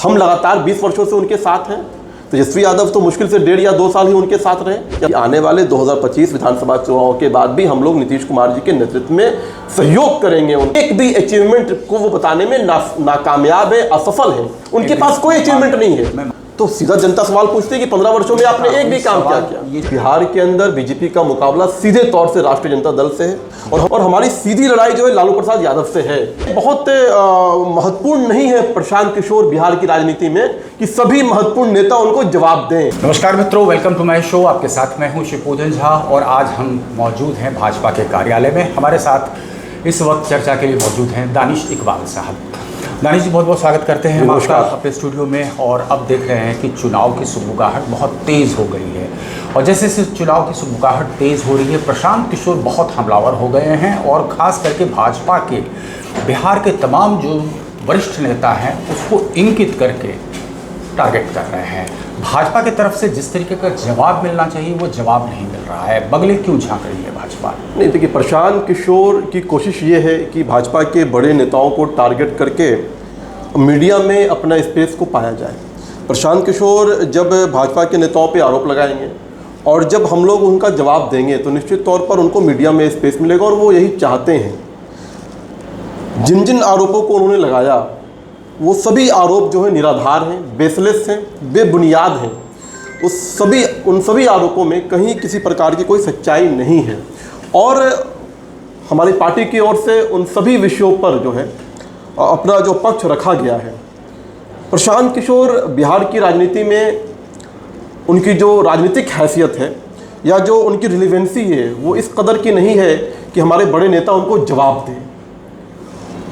हम लगातार 20 वर्षों से उनके साथ हैं। तेजस्वी यादव तो मुश्किल से 1.5 या 2 साल ही उनके साथ रहे। आने वाले 2025 विधानसभा चुनाव के बाद भी हम लोग नीतीश कुमार जी के नेतृत्व में सहयोग करेंगे। एक भी अचीवमेंट को वो बताने में नाकामयाब है, असफल है। उनके पास कोई अचीवमेंट नहीं है। तो सीधा जनता सवाल पूछती है कि 15 वर्षों में आपने एक भी काम क्या किया। बिहार के अंदर बीजेपी का मुकाबला सीधे तौर से राष्ट्रीय जनता दल से है और हमारी सीधी लड़ाई जो है लालू प्रसाद यादव से है। बहुत महत्वपूर्ण नहीं है प्रशांत किशोर बिहार की राजनीति में कि सभी महत्वपूर्ण नेता उनको जवाब दें। नमस्कार मित्रों, वेलकम टू माय शो। आपके साथ मैं हूं शिवपूजन झा और आज हम मौजूद हैं भाजपा के कार्यालय में। हमारे साथ इस वक्त चर्चा के लिए मौजूद हैं दानिश इकबाल साहब। दानिश जी, बहुत बहुत स्वागत करते हैं आपका अपने स्टूडियो में। और अब देख रहे हैं कि चुनाव की सुगबुगाहट बहुत तेज़ हो गई है और जैसे जैसे चुनाव की सुगबुगाहट तेज़ हो रही है, प्रशांत किशोर बहुत हमलावर हो गए हैं और ख़ास करके भाजपा के बिहार के तमाम जो वरिष्ठ नेता हैं उसको इंगित करके टारगेट कर रहे हैं। भाजपा की तरफ से जिस तरीके का जवाब मिलना चाहिए वो जवाब नहीं मिल रहा है। बगले क्यों झांक रही है भाजपा? नहीं, देखिए, प्रशांत किशोर की कोशिश ये है कि भाजपा के बड़े नेताओं को टारगेट करके मीडिया में अपना स्पेस को पाया जाए। प्रशांत किशोर जब भाजपा के नेताओं पे आरोप लगाएंगे और जब हम लोग उनका जवाब देंगे तो निश्चित तौर पर उनको मीडिया में स्पेस मिलेगा और वो यही चाहते हैं। जिन जिन आरोपों को उन्होंने लगाया वो सभी आरोप जो है निराधार हैं, बेसलेस हैं, बेबुनियाद हैं। उन सभी आरोपों में कहीं किसी प्रकार की कोई सच्चाई नहीं है और हमारी पार्टी की ओर से उन सभी विषयों पर जो है अपना जो पक्ष रखा गया है। प्रशांत किशोर बिहार की राजनीति में उनकी जो राजनीतिक हैसियत है या जो उनकी रिलेवेंसी है वो इस कदर की नहीं है कि हमारे बड़े नेता उनको जवाब दें।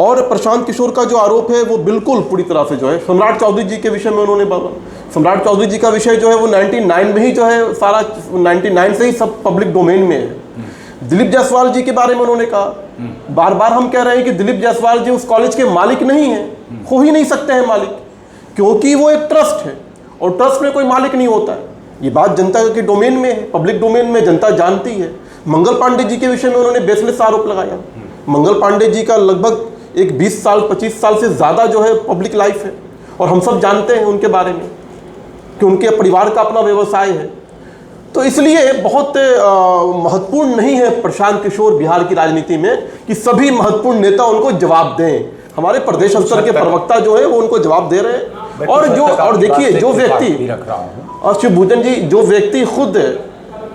और प्रशांत किशोर का जो आरोप है वो बिल्कुल पूरी तरह से जो है सम्राट चौधरी जी के विषय में उन्होंने बोला। सम्राट चौधरी जी का विषय जो है वो 99 में ही जो है सारा 99 से ही सब पब्लिक डोमेन में है। दिलीप जायसवाल जी के बारे में उन्होंने कहा, बार बार हम कह रहे हैं कि दिलीप जायसवाल जी उस कॉलेज के मालिक नहीं हैं, हो ही नहीं सकते हैं मालिक, क्योंकि वो एक ट्रस्ट है और ट्रस्ट में कोई मालिक नहीं होता है। ये बात जनता के डोमेन में है, पब्लिक डोमेन में, जनता जानती है। मंगल पांडे जी के विषय में उन्होंने बेसलेस आरोप लगाया। मंगल पांडे जी का लगभग एक 20 साल 25 साल से ज़्यादा जो है पब्लिक लाइफ है और हम सब जानते हैं उनके बारे में कि उनके परिवार का अपना व्यवसाय है। तो इसलिए बहुत महत्वपूर्ण नहीं है प्रशांत किशोर बिहार की राजनीति में कि सभी महत्वपूर्ण नेता उनको जवाब दें। हमारे प्रदेश स्तर के प्रवक्ता जो है वो उनको जवाब दे रहे हैं। और देखिए, जो व्यक्ति और शिवभूषण जी, जो व्यक्ति खुद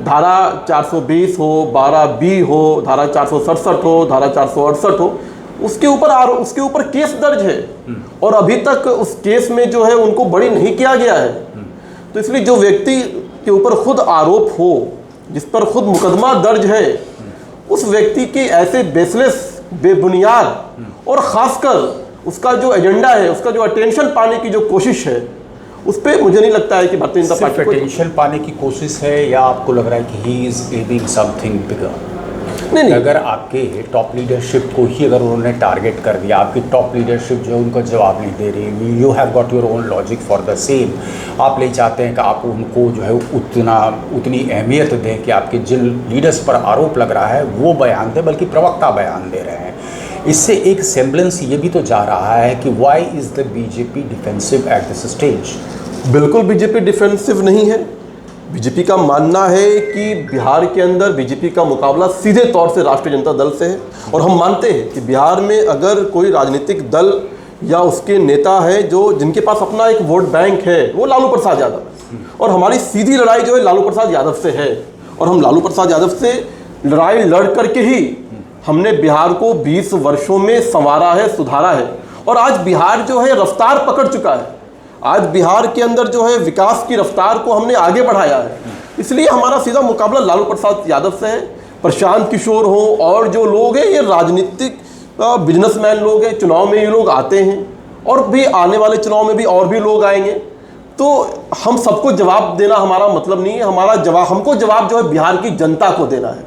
धारा 420 हो, 12B हो, धारा 467 हो, धारा 468 हो, उसके ऊपर केस दर्ज है और अभी तक उस केस में जो है उनको बरी नहीं किया गया है। तो इसलिए जो व्यक्ति के ऊपर खुद आरोप हो, जिस पर खुद मुकदमा दर्ज है, उस व्यक्ति के ऐसे बेसलेस, बेबुनियाद और खासकर उसका जो एजेंडा है, उसका जो अटेंशन पाने की जो कोशिश है, उस पर मुझे नहीं लगता है कि भारतीय जनता पार्टी को अटेंशन पाने की कोशिश है या आपको लग रहा है कि he is aiming something bigger? नहीं, अगर आपके टॉप लीडरशिप को ही अगर उन्होंने टारगेट कर दिया, आपकी टॉप लीडरशिप जो है उनको जवाब नहीं दे रही, you have got your own logic for the same. आप नहीं चाहते हैं कि आप उनको जो है उतनी अहमियत दें कि आपके जिन लीडर्स पर आरोप लग रहा है वो बयान दें, बल्कि प्रवक्ता बयान दे रहे हैं। इससे एक सेम्बलेंस ये भी तो जा रहा है कि why is the BJP defensive at this stage? बिल्कुल बीजेपी डिफेंसिव नहीं है। बीजेपी का मानना है कि बिहार के अंदर बीजेपी का मुकाबला सीधे तौर से राष्ट्रीय जनता दल से है और हम मानते हैं कि बिहार में अगर कोई राजनीतिक दल या उसके नेता है जिनके पास अपना एक वोट बैंक है, वो लालू प्रसाद यादव है और हमारी सीधी लड़ाई जो है लालू प्रसाद यादव से है और हम लालू प्रसाद यादव से लड़ाई लड़ करके ही हमने बिहार को 20 वर्षों में संवारा है, सुधारा है और आज बिहार जो है रफ्तार पकड़ चुका है। आज बिहार के अंदर जो है विकास की रफ्तार को हमने आगे बढ़ाया है। इसलिए हमारा सीधा मुकाबला लालू प्रसाद यादव से है। प्रशांत किशोर हो और जो लोग हैं ये राजनीतिक बिजनेसमैन लोग हैं, चुनाव में ये लोग आते हैं और भी आने वाले चुनाव में भी और भी लोग आएंगे। तो हम सबको जवाब देना हमारा मतलब नहीं है। हमको जवाब जो है बिहार की जनता को देना है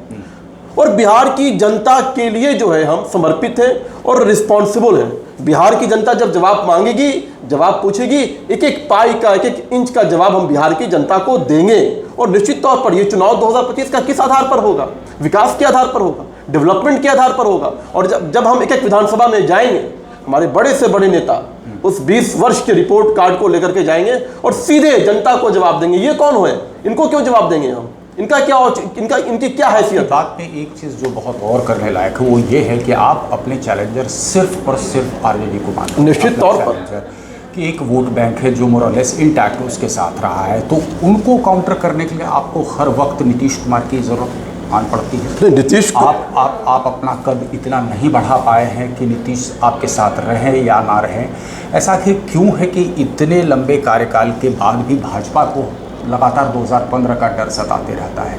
और बिहार की जनता के लिए जो है हम समर्पित हैं और रिस्पॉन्सिबल हैं। बिहार की जनता जब जवाब मांगेगी, जवाब पूछेगी, एक एक पाई का, एक एक इंच का जवाब हम बिहार की जनता को देंगे और निश्चित तौर पर ये चुनाव 2025 का किस आधार पर होगा? विकास के आधार पर होगा, डेवलपमेंट के आधार पर होगा। और जब हम एक एक विधानसभा में जाएंगे, हमारे बड़े से बड़े नेता उस 20 वर्ष के रिपोर्ट कार्ड को लेकर के जाएंगे और सीधे जनता को जवाब देंगे। ये कौन है, इनको क्यों जवाब देंगे हम, इनकी क्या हैसियत। बात में एक चीज़ जो बहुत और करने लायक है वो ये है कि आप अपने चैलेंजर सिर्फ और सिर्फ आरजेडी को मानते हैं, निश्चित तौर पर कि एक वोट बैंक है जो मोरलेस इंटैक्ट उसके साथ रहा है, तो उनको काउंटर करने के लिए आपको हर वक्त नीतीश कुमार की ज़रूरत आन पड़ती है। नीतीश आप अपना कद इतना नहीं बढ़ा पाए हैं कि नीतीश आपके साथ रहें या ना रहें। ऐसा क्यों है कि इतने लंबे कार्यकाल के बाद भी भाजपा को लगातार 2015 का डर सताते रहता है?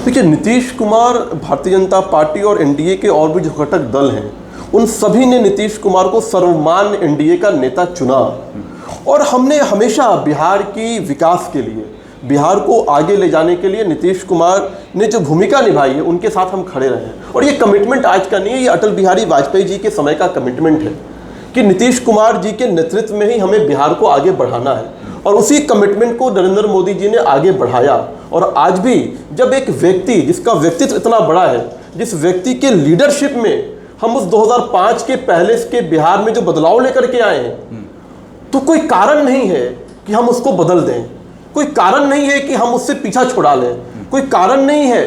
देखिए, नीतीश कुमार, भारतीय जनता पार्टी और एनडीए के और भी जो घटक दल हैं उन सभी ने नीतीश कुमार को सर्वमान्य एनडीए का नेता चुना और हमने हमेशा बिहार की विकास के लिए, बिहार को आगे ले जाने के लिए नीतीश कुमार ने जो भूमिका निभाई है उनके साथ हम खड़े रहे हैं। और ये कमिटमेंट आज का नहीं है, ये अटल बिहारी वाजपेयी जी के समय का कमिटमेंट है कि नीतीश कुमार जी के नेतृत्व में ही हमें बिहार को आगे बढ़ाना है और उसी कमिटमेंट को नरेंद्र मोदी जी ने आगे बढ़ाया। और आज भी जब एक व्यक्ति जिसका व्यक्तित्व इतना बड़ा है, जिस व्यक्ति के लीडरशिप में हम उस 2005 के पहले के बिहार में जो बदलाव लेकर के आए हैं, तो कोई कारण नहीं है कि हम उसको बदल दें, कोई कारण नहीं है कि हम उससे पीछा छुड़ा लें, कोई कारण नहीं है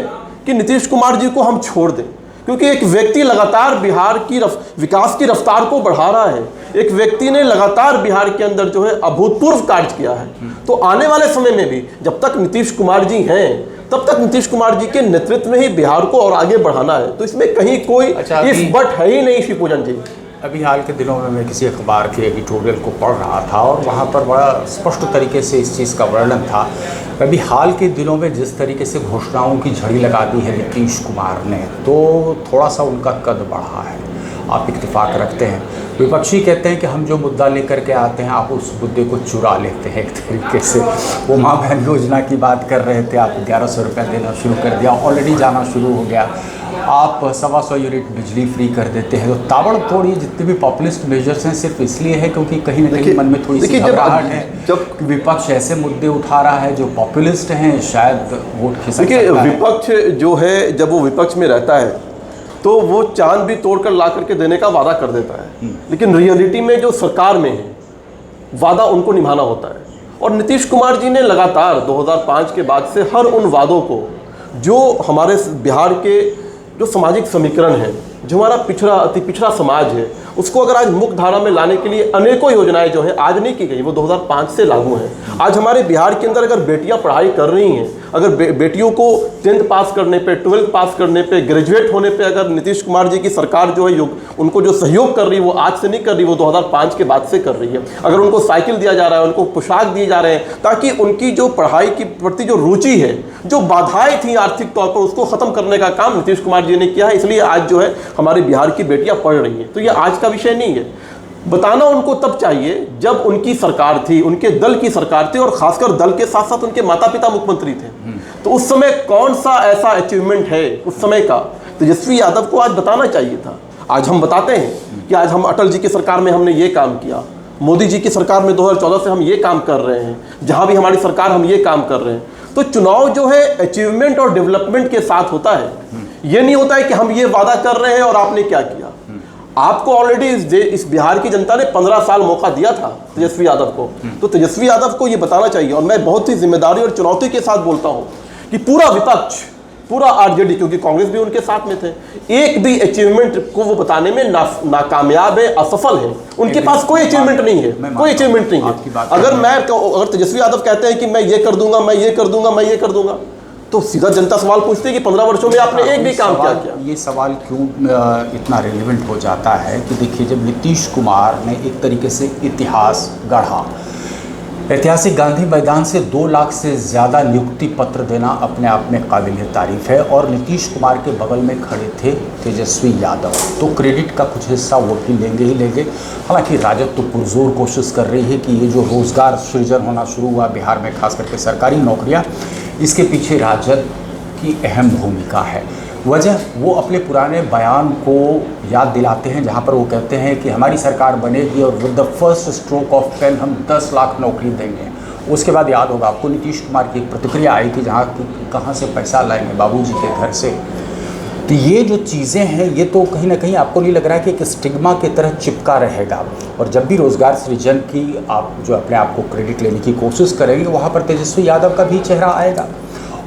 कि नीतीश कुमार जी को हम छोड़ दें, क्योंकि एक व्यक्ति लगातार बिहार की विकास की रफ्तार को बढ़ा रहा है। एक व्यक्ति ने लगातार बिहार के अंदर जो है अभूतपूर्व कार्य किया है। तो आने वाले समय में भी जब तक नीतीश कुमार जी हैं तब तक नीतीश कुमार जी के नेतृत्व में ही बिहार को और आगे बढ़ाना है। तो इसमें कहीं कोई इफ बट है ही नहीं शिवपूजन जी। अभी हाल के दिनों में मैं किसी अखबार के एडिटोरियल को पढ़ रहा था और वहाँ पर बड़ा स्पष्ट तरीके से इस चीज़ का वर्णन था। अभी हाल के दिनों में जिस तरीके से घोषणाओं की झड़ी लगा दी है नीतीश कुमार ने, तो थोड़ा सा उनका कद बढ़ा है। आप इत्तेफाक रखते हैं, विपक्षी कहते हैं कि हम जो मुद्दा लेकर के आते हैं आप उस मुद्दे को चुरा लेते हैं एक तरीके से। वो माँ बहन योजना की बात कर रहे थे, आप 1100 रुपये देना शुरू कर दिया, ऑलरेडी जाना शुरू हो गया। आप 125 यूनिट बिजली फ्री कर देते हैं। तो ताबड़तोड़ ये जितने भी पॉपुलिस्ट मेजर्स हैं सिर्फ इसलिए है क्योंकि कहीं ना कहीं मन में थोड़ी सी घबराहट है जब विपक्ष ऐसे मुद्दे उठा रहा है जो पॉपुलिस्ट हैं, शायद वोट खिसक सकता है। विपक्ष जो है, जब वो विपक्ष में रहता है तो वो चांद भी तोड़कर ला करके देने का वादा कर देता है, लेकिन रियलिटी में जो सरकार में है वादा उनको निभाना होता है। और नीतीश कुमार जी ने लगातार 2005 के बाद से हर उन वादों को, जो हमारे बिहार के जो सामाजिक समीकरण है, जो हमारा अति पिछड़ा समाज है, उसको अगर आज मुख्य धारा में लाने के लिए अनेकों योजनाएं जो हैं आज नहीं की गई, वो 2005 से लागू हैं। आज हमारे बिहार के अंदर अगर बेटियां पढ़ाई कर रही हैं, अगर बेटियों को 10th पास करने पे, 12th पास करने पे, ग्रेजुएट होने पे अगर नीतीश कुमार जी की सरकार जो है उनको जो सहयोग कर रही है वो आज से नहीं कर रही, वो 2005 के बाद से कर रही है। अगर उनको साइकिल दिया जा रहा है, उनको पोशाक दिए जा रहे हैं, ताकि उनकी जो पढ़ाई के प्रति जो रुचि है, जो बाधाएं थी आर्थिक तौर पर, उसको खत्म करने का काम नीतीश कुमार जी ने किया है। इसलिए आज जो है हमारी बिहार की बेटियां पढ़ रही हैं। तो ये आज का विषय नहीं है, बताना उनको तब चाहिए जब उनकी सरकार थी, उनके दल की सरकार थी, और खासकर दल के साथ साथ उनके माता पिता मुख्यमंत्री थे। तो उस समय कौन सा ऐसा अचीवमेंट है उस समय का, तेजस्वी यादव को आज बताना चाहिए था। आज हम बताते हैं कि आज हम अटल जी की सरकार में हमने ये काम किया, मोदी जी की सरकार में 2014 से हम ये काम कर रहे हैं, जहां भी हमारी सरकार हम ये काम कर रहे हैं। तो चुनाव जो है अचीवमेंट और डेवलपमेंट के साथ होता है। ये नहीं होता है कि हम ये वादा कर रहे हैं और आपने क्या किया। आपको ऑलरेडी इस बिहार की जनता ने 15 साल मौका दिया था तेजस्वी यादव को, तो तेजस्वी यादव को ये बताना चाहिए। और मैं बहुत ही जिम्मेदारी और चुनौती के साथ बोलता हूं कि पूरा विपक्ष, पूरा आरजेडी, क्योंकि कांग्रेस भी उनके साथ में थे, एक भी अचीवमेंट को वो बताने में नाकामयाब है, असफल है। उनके पास कोई अचीवमेंट नहीं है, कोई अचीवमेंट नहीं है। अगर तेजस्वी यादव कहते हैं कि मैं ये कर दूंगा, मैं ये कर दूंगा, मैं ये कर दूंगा, तो सीधा जनता सवाल पूछती है कि 15 वर्षों में आपने एक भी काम क्या किया। ये सवाल क्यों इतना रिलेवेंट हो जाता है कि देखिए, जब नीतीश कुमार ने एक तरीके से इतिहास गढ़ा, ऐतिहासिक गांधी मैदान से 2 लाख से ज़्यादा नियुक्ति पत्र देना अपने आप में काबिल तारीफ़ है, और नीतीश कुमार के बगल में खड़े थे तेजस्वी यादव, तो क्रेडिट का कुछ हिस्सा वो भी लेंगे ही लेंगे। हालांकि राजद तो पुरजोर कोशिश कर रही है कि ये जो रोज़गार सृजन होना शुरू हुआ बिहार में, खास करके सरकारी नौकरियाँ, इसके पीछे राजद की अहम भूमिका है। वजह वो अपने पुराने बयान को याद दिलाते हैं, जहां पर वो कहते हैं कि हमारी सरकार बनेगी और with the first stroke of pen हम 10 लाख नौकरी देंगे। उसके बाद याद होगा आपको नीतीश कुमार की एक प्रतिक्रिया आई थी, जहां कहाँ से पैसा लाएंगे, बाबूजी के घर से। तो ये जो चीज़ें हैं ये तो कहीं ना कहीं आपको नहीं लग रहा है कि एक स्टिग्मा की तरह चिपका रहेगा, और जब भी रोज़गार सृजन की आप जो अपने आप को क्रेडिट लेने की कोशिश करेंगे वहाँ पर तेजस्वी यादव का भी चेहरा आएगा।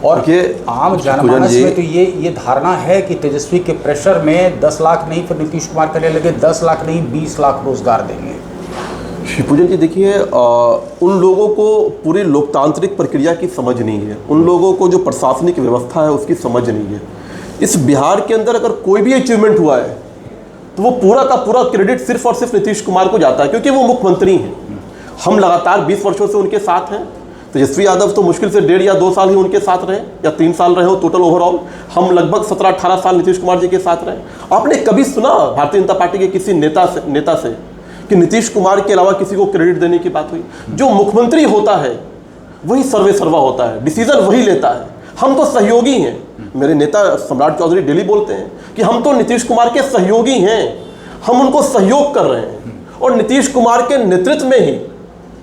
और ये आम जनमानस में तो ये धारणा है कि तेजस्वी के प्रेशर में 10 लाख नहीं, फिर नीतीश कुमार करने लगे 10 लाख नहीं 20 लाख रोजगार देंगे। श्री पूजन जी देखिए, उन लोगों को पूरी लोकतांत्रिक प्रक्रिया की समझ नहीं है, उन लोगों को जो प्रशासनिक व्यवस्था है उसकी समझ नहीं है। इस बिहार के अंदर अगर कोई भी अचीवमेंट हुआ है तो वो पूरा का पूरा क्रेडिट सिर्फ और सिर्फ नीतीश कुमार को जाता है, क्योंकि वो मुख्यमंत्री हैं। हम लगातार 20 वर्षों से उनके साथ हैं। तेजस्वी यादव तो मुश्किल से 1.5 या 2 साल ही उनके साथ रहे, या 3 साल रहे हो टोटल ओवरऑल। हम लगभग 17-18 साल नीतीश कुमार जी के साथ रहे। आपने कभी सुना भारतीय जनता पार्टी के किसी नेता से कि नीतीश कुमार के अलावा किसी को क्रेडिट देने की बात हुई? जो मुख्यमंत्री होता है वही सर्वे सर्वा होता है, डिसीजन वही लेता है। हम तो सहयोगी हैं। मेरे नेता सम्राट चौधरी डेली बोलते हैं कि हम तो नीतीश कुमार के सहयोगी हैं, हम उनको सहयोग कर रहे हैं, और नीतीश कुमार के नेतृत्व में ही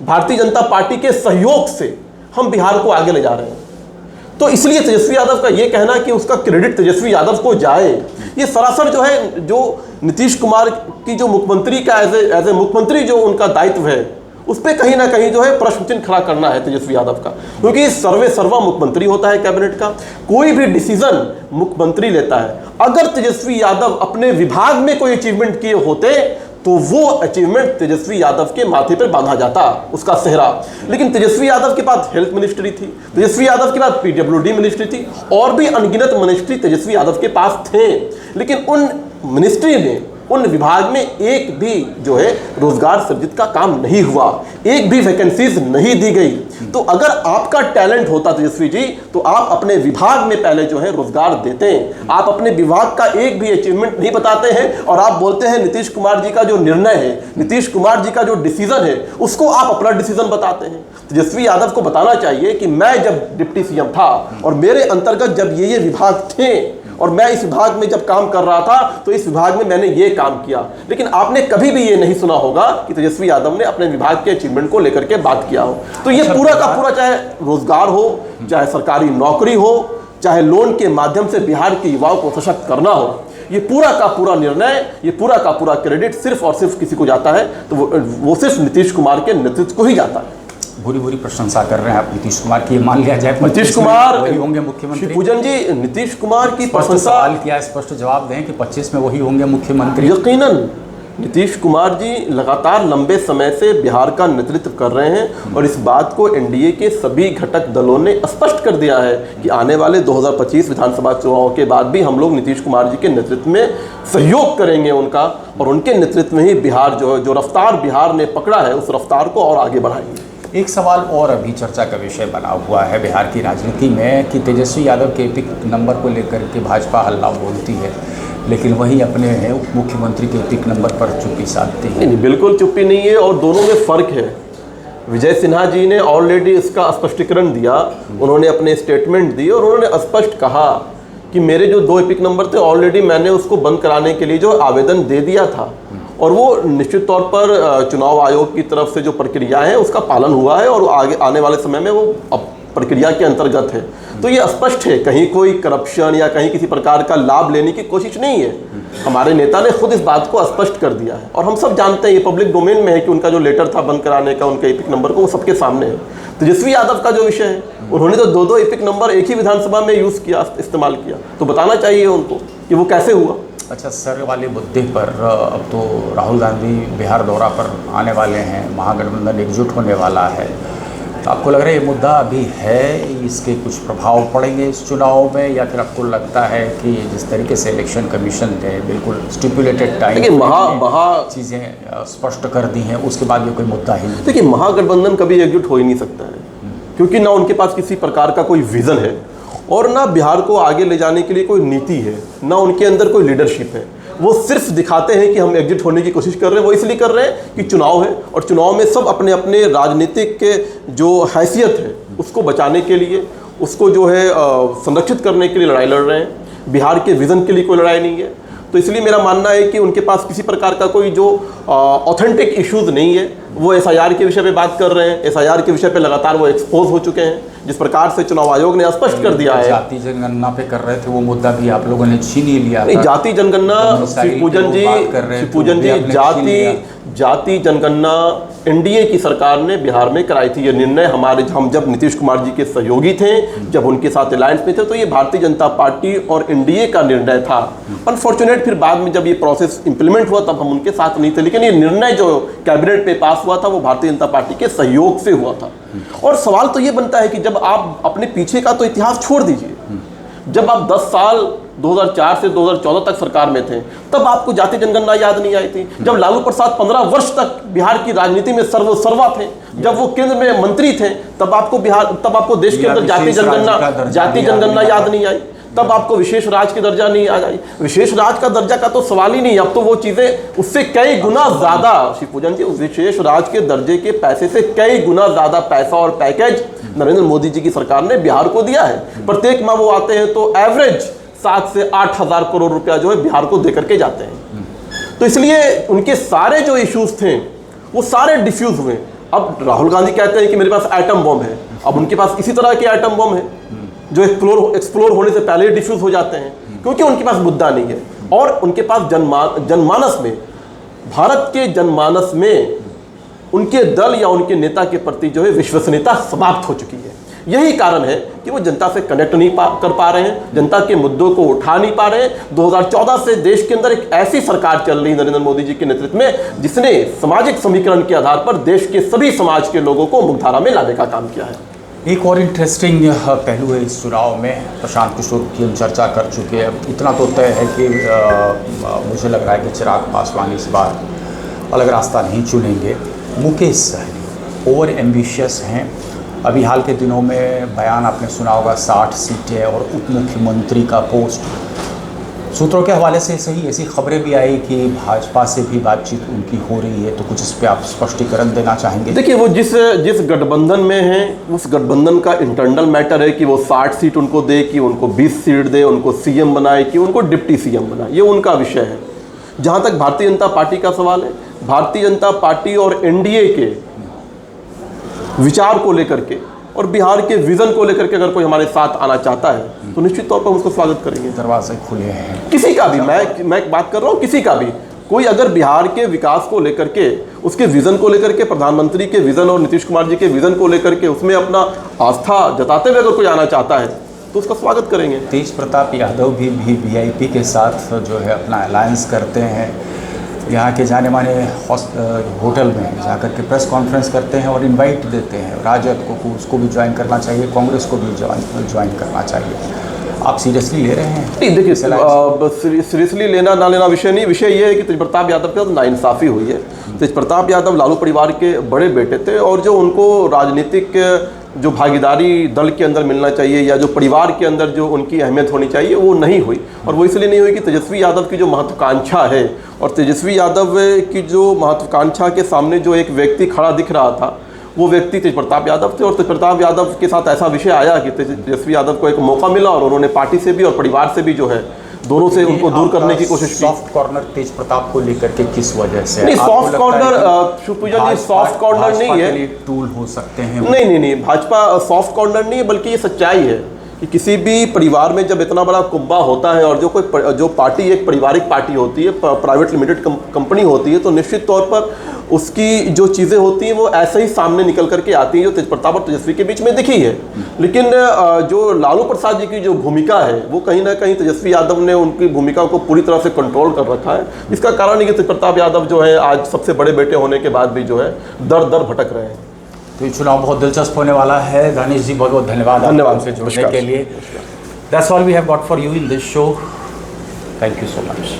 भारतीय जनता पार्टी के सहयोग से हम बिहार को आगे ले जा रहे हैं। तो इसलिए तेजस्वी यादव का ये कहना कि उसका क्रेडिट तेजस्वी यादव को जाए, ये सरासर जो है, जो नीतीश कुमार की जो मुख्यमंत्री का एज ए मुख्यमंत्री जो उनका दायित्व है उस पर कहीं ना कहीं जो है प्रश्न चिन्ह खड़ा करना है तेजस्वी यादव का। क्योंकि सर्वे सर्वा मुख्यमंत्री होता है कैबिनेट का, कोई भी डिसीजन मुख्यमंत्री लेता है। अगर तेजस्वी यादव अपने विभाग में कोई अचीवमेंट किए होते तो वो अचीवमेंट तेजस्वी यादव के माथे पर बांधा जाता उसका सेहरा। लेकिन तेजस्वी यादव के पास हेल्थ मिनिस्ट्री थी, तेजस्वी यादव के पास PWD मिनिस्ट्री थी, और भी अनगिनत मिनिस्ट्री तेजस्वी यादव के पास थे। लेकिन उन मिनिस्ट्री में, उन विभाग में एक भी जो है रोजगार सृजित का काम नहीं हुआ, एक भी वैकेंसीज नहीं दी गई। तो अगर आपका टैलेंट होता तेजस्वी जी तो आप अपने विभाग में पहले जो है रोजगार देते हैं। आप अपने विभाग का एक भी अचीवमेंट नहीं बताते हैं, और आप बोलते हैं नीतीश कुमार जी का जो निर्णय है, नीतीश कुमार जी का जो डिसीजन है उसको आप अपना डिसीजन बताते हैं। तेजस्वी यादव को बताना चाहिए कि मैं जब डिप्टी CM था और मेरे अंतर्गत जब ये विभाग थे और मैं इस विभाग में जब काम कर रहा था तो इस विभाग में मैंने ये काम किया। लेकिन आपने कभी भी ये नहीं सुना होगा कि तेजस्वी यादव ने अपने विभाग के अचीवमेंट को लेकर के बात किया हो। तो ये पूरा का पूरा, चाहे रोजगार हो, चाहे सरकारी नौकरी हो, चाहे लोन के माध्यम से बिहार के युवाओं को सशक्त करना हो, ये पूरा का पूरा निर्णय, ये पूरा का पूरा क्रेडिट सिर्फ और सिर्फ किसी को जाता है, तो वो सिर्फ नीतीश कुमार के नेतृत्व को ही जाता है। बुरी प्रशंसा कर रहे हैं आप नीतीश कुमार की। मान लिया जाए नीतीश कुमार वही होंगे मुख्यमंत्री। पूजन जी, नीतीश कुमार की प्रशंसा, सवाल किया, स्पष्ट जवाब दें कि 25 में वही होंगे मुख्यमंत्री। यकीनन नीतीश कुमार जी लगातार लंबे समय से बिहार का नेतृत्व कर रहे हैं, और इस बात को NDA के सभी घटक दलों ने स्पष्ट कर दिया है कि आने वाले 2025 विधानसभा चुनाव के बाद भी हम लोग नीतीश कुमार जी के नेतृत्व में सहयोग करेंगे उनका, और उनके नेतृत्व में ही बिहार जो रफ्तार बिहार ने पकड़ा है उस रफ्तार को और आगे बढ़ाएंगे। एक सवाल और अभी चर्चा का विषय बना हुआ है बिहार की राजनीति में कि तेजस्वी यादव के एपिक नंबर को लेकर के भाजपा हल्ला बोलती है, लेकिन वही अपने उप मुख्यमंत्री के एपिक नंबर पर चुप्पी साधती है। नहीं, बिल्कुल चुप्पी नहीं है, और दोनों में फ़र्क है। विजय सिन्हा जी ने ऑलरेडी इसका स्पष्टीकरण दिया, उन्होंने अपने स्टेटमेंट दी और उन्होंने स्पष्ट कहा कि मेरे जो 2 एपिक नंबर थे ऑलरेडी मैंने उसको बंद कराने के लिए जो आवेदन दे दिया था, और वो निश्चित तौर पर चुनाव आयोग की तरफ से जो प्रक्रिया है उसका पालन हुआ है, और आगे आने वाले समय में वो अब प्रक्रिया के अंतर्गत है। तो ये स्पष्ट है, कहीं कोई करप्शन या कहीं किसी प्रकार का लाभ लेने की कोशिश नहीं है। हमारे नेता ने खुद इस बात को स्पष्ट कर दिया है, और हम सब जानते हैं, ये पब्लिक डोमेन में है कि उनका जो लेटर था बंद कराने का उनके एपिक नंबर को, वो सबके सामने है। तेजस्वी यादव का जो विषय है, उन्होंने तो 2-2 एपिक नंबर एक ही विधानसभा में यूज़ किया, इस्तेमाल किया, तो बताना चाहिए उनको कि वो कैसे हुआ। अच्छा, सर वाले मुद्दे पर अब तो राहुल गांधी बिहार दौरा पर आने वाले हैं, महागठबंधन एकजुट होने वाला है, तो आपको लग रहा है ये मुद्दा अभी है, इसके कुछ प्रभाव पड़ेंगे इस चुनाव में, या फिर आपको लगता है कि जिस तरीके से इलेक्शन कमीशन ने बिल्कुल स्टिपुलेटेड टाइम चीज़ें स्पष्ट कर दी हैं, उसके बाद ये कोई मुद्दा ही नहीं? देखिए, महागठबंधन कभी एकजुट हो ही नहीं सकता है, क्योंकि ना उनके पास किसी प्रकार का कोई विज़न है, और ना बिहार को आगे ले जाने के लिए कोई नीति है, ना उनके अंदर कोई लीडरशिप है। वो सिर्फ दिखाते हैं कि हम एकजुट होने की कोशिश कर रहे हैं। वो इसलिए कर रहे हैं कि चुनाव है, और चुनाव में सब अपने अपने राजनीतिक के जो हैसियत है उसको बचाने के लिए, उसको जो है संरक्षित करने के लिए लड़ाई लड़ रहे हैं। बिहार के विज़न के लिए कोई लड़ाई नहीं है। तो इसलिए मेरा मानना है कि उनके पास किसी प्रकार का कोई जो ऑथेंटिक इश्यूज नहीं है। वो एसआईआर के विषय पे बात कर रहे हैं, एसआईआर के विषय पे लगातार वो एक्सपोज हो चुके हैं, जिस प्रकार से चुनाव आयोग ने स्पष्ट कर दिया है। जाति जनगणना पे कर रहे थे, वो मुद्दा भी आप लोगों ने छीन ही लिया। नहीं, जाति जनगणना, शिवपूजन जी, जाति जनगणना एनडीए की सरकार ने बिहार में कराई थी। ये निर्णय हम जब नीतीश कुमार जी के सहयोगी थे, जब उनके साथ अलायंस में थे, तो ये भारतीय जनता पार्टी और एनडीए का निर्णय था। अनफॉर्चुनेट फिर बाद में जब ये प्रोसेस इंप्लीमेंट हुआ तब हम उनके साथ नहीं थे, लेकिन ये निर्णय जो कैबिनेट में पास हुआ था वो भारतीय जनता पार्टी के सहयोग से हुआ था। और सवाल तो ये बनता है कि जब आप अपने पीछे का तो इतिहास छोड़ दीजिए, जब आप 10 साल 2004 से 2014 तक सरकार में थे तब आपको जाति जनगणना याद नहीं आई थी। जब लालू प्रसाद 15 वर्ष तक बिहार की राजनीति में सर्वा थे, जब वो केंद्र में मंत्री थे, तब आपको देश के अंदर जाति जनगणना याद नहीं आई, तब आपको विशेष राज्य की दर्जा नहीं आ जाए। विशेष राज्य का दर्जा का तो सवाल ही नहीं, अब तो वो चीजें उससे कई गुना ज्यादा, शिवपूजन जी, उस विशेष राज्य के दर्जे के पैसे से कई गुना ज्यादा पैसा और पैकेज नरेंद्र मोदी जी की सरकार ने बिहार को दिया है। प्रत्येक माह वो आते हैं तो एवरेज 7 से 8 हजार करोड़ रुपया जो है बिहार को देकर के जाते हैं। तो इसलिए उनके सारे जो इश्यूज थे वो सारे डिफ्यूज हुए। अब राहुल गांधी कहते हैं कि मेरे पास एटम बम है, अब उनके पास इसी तरह के एटम बम है जो एक्सप्लोर होने से पहले ही डिफ्यूज हो जाते हैं, क्योंकि उनके पास मुद्दा नहीं है। और उनके पास जनमानस में, भारत के जनमानस में उनके दल या उनके नेता के प्रति जो है विश्वसनीयता समाप्त हो चुकी है। यही कारण है कि वो जनता से कनेक्ट नहीं कर पा रहे हैं, जनता के मुद्दों को उठा नहीं पा रहे हैं। 2014 से देश के अंदर एक ऐसी सरकार चल रही है नरेंद्र मोदी जी के नेतृत्व में, जिसने सामाजिक समीकरण के आधार पर देश के सभी समाज के लोगों को मुख्यधारा में लाने का काम किया है। एक और इंटरेस्टिंग पहलू है इस चुनाव में, प्रशांत किशोर की हम चर्चा कर चुके हैं। इतना तो तय है कि मुझे लग रहा है कि चिराग पासवान इस बार अलग रास्ता नहीं चुनेंगे। मुकेश सहनी ओवर एम्बिशियस हैं। अभी हाल के दिनों में बयान आपने सुना होगा, 60 सीटें और उप मुख्यमंत्री का पोस्ट। सूत्रों के हवाले से सही ऐसी खबरें भी आई कि भाजपा से भी बातचीत उनकी हो रही है, तो कुछ इस पर आप स्पष्टीकरण देना चाहेंगे? देखिए, वो जिस गठबंधन में हैं, उस गठबंधन का इंटरनल मैटर है कि वो 60 सीट उनको दे, कि उनको 20 सीट दे, उनको सीएम बनाए, कि उनको डिप्टी सीएम बनाए, ये उनका विषय है। जहाँ तक भारतीय जनता पार्टी का सवाल है, भारतीय जनता पार्टी और एनडीए के विचार को लेकर के और बिहार के विजन को लेकर के अगर कोई हमारे साथ आना चाहता है तो निश्चित तौर पर उसको स्वागत करेंगे। दरवाजे खुले हैं किसी का भी, मैं बात कर रहा हूँ, किसी का भी कोई अगर बिहार के विकास को लेकर के, उसके विजन को लेकर के, प्रधानमंत्री के विजन और नीतीश कुमार जी के विजन को लेकर के उसमें अपना आस्था जताते हुए अगर कोई आना चाहता है तो उसका स्वागत करेंगे। तेज प्रताप यादव भी वीआईपी के साथ जो है अपना अलायंस करते हैं, यहाँ के जाने माने होटल में जाकर के प्रेस कॉन्फ्रेंस करते हैं और इनवाइट देते हैं राजद को, उसको भी ज्वाइन करना चाहिए, कांग्रेस को भी ज्वाइन करना चाहिए। आप सीरियसली ले रहे हैं? नहीं, देखिए, सीरियसली लेना ना लेना विषय नहीं, विषय ये है कि तेज प्रताप यादव के साथ नाइंसाफ़ी हुई है। तेज प्रताप यादव लालू परिवार के बड़े बेटे थे और जो उनको राजनीतिक जो भागीदारी दल के अंदर मिलना चाहिए या जो परिवार के अंदर जो उनकी अहमियत होनी चाहिए वो नहीं हुई। और वो इसलिए नहीं हुई कि तेजस्वी यादव की जो महत्वाकांक्षा है और तेजस्वी यादव की जो महत्वाकांक्षा के सामने जो एक व्यक्ति खड़ा दिख रहा था वो व्यक्ति तेज प्रताप यादव थे। और तेज प्रताप यादव के साथ ऐसा विषय आया कि तेजस्वी यादव को एक मौका मिला और उन्होंने पार्टी से भी और परिवार से भी जो है दोनों से उनको दूर करने की कोशिश की। सॉफ्ट कॉर्नर तेज प्रताप को लेकर के किस वजह से? नहीं, सॉफ्ट कॉर्नर, शिवपूजन जी, सॉफ्ट कॉर्नर नहीं है, टूल हो सकते हैं। नहीं, भाजपा सॉफ्ट कॉर्नर नहीं है, बल्कि ये सच्चाई है कि किसी भी परिवार में जब इतना बड़ा कुब्बा होता है और जो पार्टी एक पारिवारिक पार्टी होती है, प्राइवेट लिमिटेड कंपनी होती है, तो निश्चित तौर पर उसकी जो चीज़ें होती हैं वो ऐसे ही सामने निकल करके आती हैं जो तेज प्रताप और तेजस्वी के बीच में दिखी है। लेकिन जो लालू प्रसाद जी की जो भूमिका है वो कहीं ना कहीं तेजस्वी यादव ने उनकी भूमिका को पूरी तरह से कंट्रोल कर रखा है। इसका कारण है कि तेज प्रताप यादव जो है आज सबसे बड़े बेटे होने के बाद भी जो है दर भटक रहे हैं। तो ये चुनाव बहुत दिलचस्प होने वाला है। दानिश जी, बहुत बहुत धन्यवाद हमसे जुड़ने के लिए। That's all we have got for you in this show. Thank you so much.